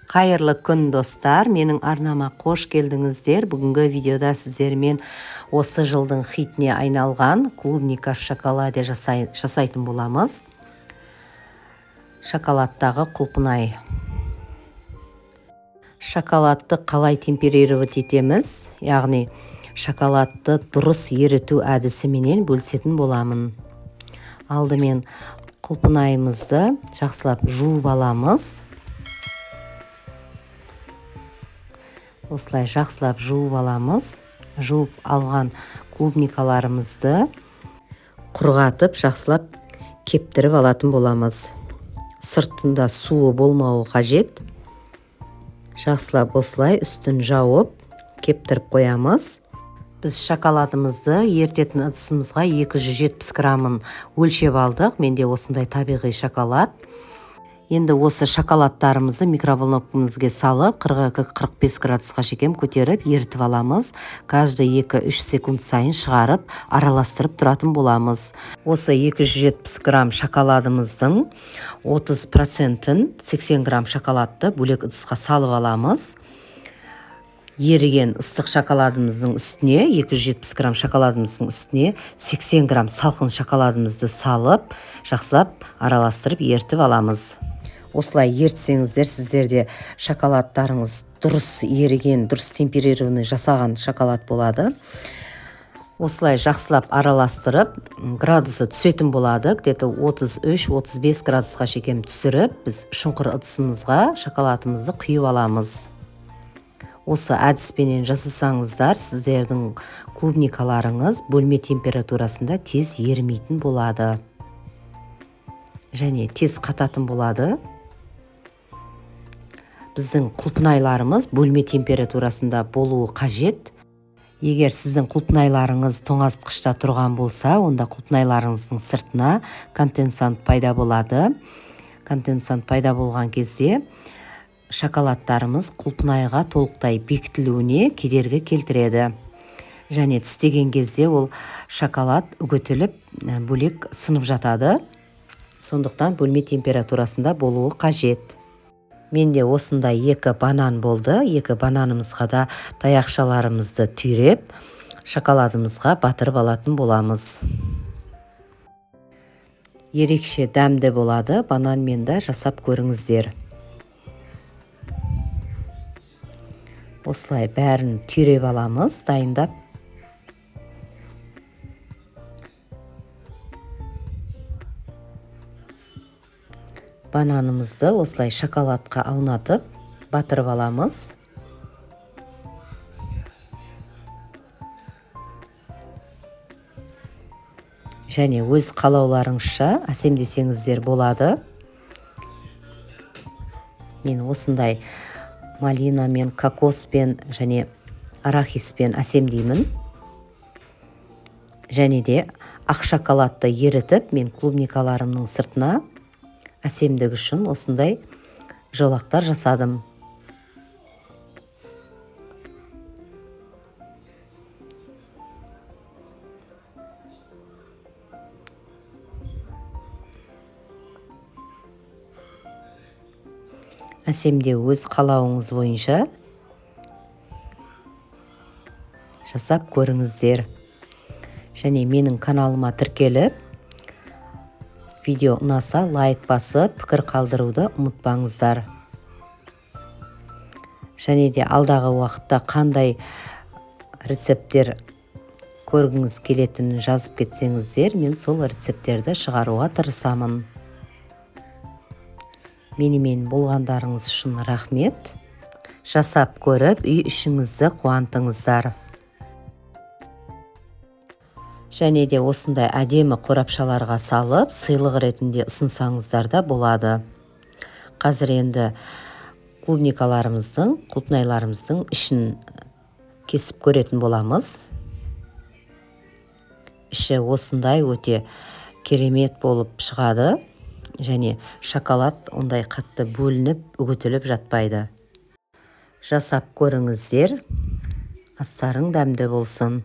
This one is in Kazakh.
Қайырлы күн достар, менің арнама қош келдіңіздер. Бүгінгі видеода сіздермен осы жылдың хитіне айналған клубника в шоколаде жасайтын боламыз. Шоколадтағы құлпынай. Шоколадты қалай темперировать етеміз? Яғни шоколадты дұрыс еріту әдісіменен бөлісетін боламын. Алдымен құлпынайымызды жақсылап жуып аламыз. Осылай жақсылап жуып аламыз. Жуып алған клубникаларымызды құрғатып, жақсылап кептіріп алатын боламыз. Сыртында суы болмауы қажет. Жақсылап осылай үстін жауып, кептіріп қоямыз. Біз шоколадымызды ертетін ыдысымызға 270 грамын өлшеп алдық. Менде осындай табиғи шоколад. Енді осы шоколадтарымызды микроволновкамызға салып, 42-45 градусқа шекем көтеріп, ертіп аламыз. Каждый 2-3 секунд сайын шығарып, араластырып тұратын боламыз. Осы 270 грамм шоколадымыздың 30%-ін 80 грамм шоколадты бөлек ыдысқа салып аламыз. Еріген ыстық шоколадымыздың үстіне, 270 грамм шоколадымыздың үстіне 80 грамм салқын шоколадымызды салып, жақсылап араластырып ертіп аламыз. Осылай ертсеңіздер, сіздерде шоколадтарыңыз дұрыс еріген, дұрыс темперированный жасаған шоколад болады. Осылай жақсылап араластырып, градусы түсетін болады. Где-то 33-35 градусқа шекем түсіріп, біз шұңқыр ыдысымызға шоколадымызды құйып аламыз. Осы әдіспенен жасасаңыздар, сіздердің клубникаларыңыз бөлме температурасында тез ерімейтін болады. Және тез қататын болады. Біздің құлпынайларымыз бөлме температурасында болуы қажет. Егер сіздің құлпынайларыңыз тоңазытқышта тұрған болса, онда құлпынайларыңыздың сыртына конденсант пайда болады. Конденсант пайда болған кезде шоколадтарымыз құлпынайға толықтай бекітілуіне кедергі келтіреді. Және тістеген кезде ол шоколад үгітіліп, бөлек сынып жатады. Сондықтан бөлме температурасында болуы қажет. Менде осындай 2 банан болды. 2 бананымызға да таяқшаларымызды түйреп, шоколадымызға батырып алатын боламыз. Ерекше дәмді болады. Бананмен де жасап көріңіздер. Осылай бәрін түйреп аламыз, дайындап. Бананымызды осылай шоколадқа аунатып, батырып аламыз. Және өз қалауларыңызша әсемдесеңіздер болады. Мен осындай малинамен, кокоспен және арахиспен әсемдеймін. Және де ақ шоколадты ерітіп, мен клубникаларымның сыртына әсемдік үшін осындай жолақтар жасадым. Әсемде өз қалауыңыз бойынша жасап көріңіздер. Және менің каналыма тіркеліп, видео ұнаса лайк басып, пікір қалдыруды ұмытпаңыздар. Және де алдағы уақытта қандай рецепттер көргіңіз келетінін жазып кетсеңіздер, мен сол рецепттерді шығаруға тырысамын. Менімен болғандарыңыз үшін рахмет. Жасап көріп, үй ішіңізді қуантыңыздар. Және де осындай әдемі қорапшаларға салып, сыйлық ретінде ұсынсаңыздар да болады. Қазір енді клубникаларымыздың, құлпынайларымыздың ішін кесіп көретін боламыз. Іші осындай өте керемет болып шығады. Және шоколад ондай қатты бөлініп, үгітіліп жатпайды. Жасап көріңіздер. Астарың дәмді болсын.